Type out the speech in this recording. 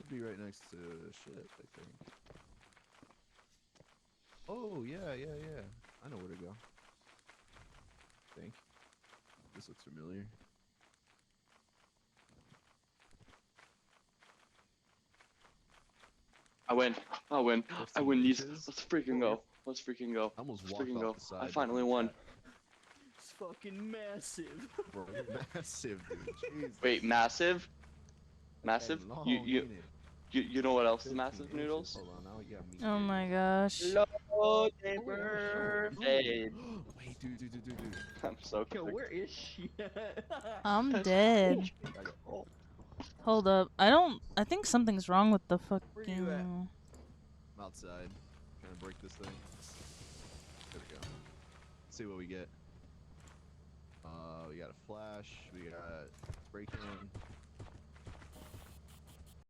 should be right next to shit, I think. Oh, yeah. I know where to go. I think. This looks familiar. I win. I win. I 15 win these. inches? Let's freaking go. Let's freaking go. I almost Let's walked freaking off go. the side. I looking finally at won. that. It's fucking massive. Bro, massive, dude. Jesus. Wait, massive? That's Massive? long, You ain't it? you know what else is 15 massive, inches. Noodles? Hold on, now we got me. Oh my gosh. Hello, Oh, birthday. Wait, dude. I'm so Yo, quick. where is she at? I'm dead. Gotta go. Hold up. I think something's wrong with the Where you at? fucking... I'm outside. Trying to break this thing. There we go. Let's see what we get. We got a flash. We got break in.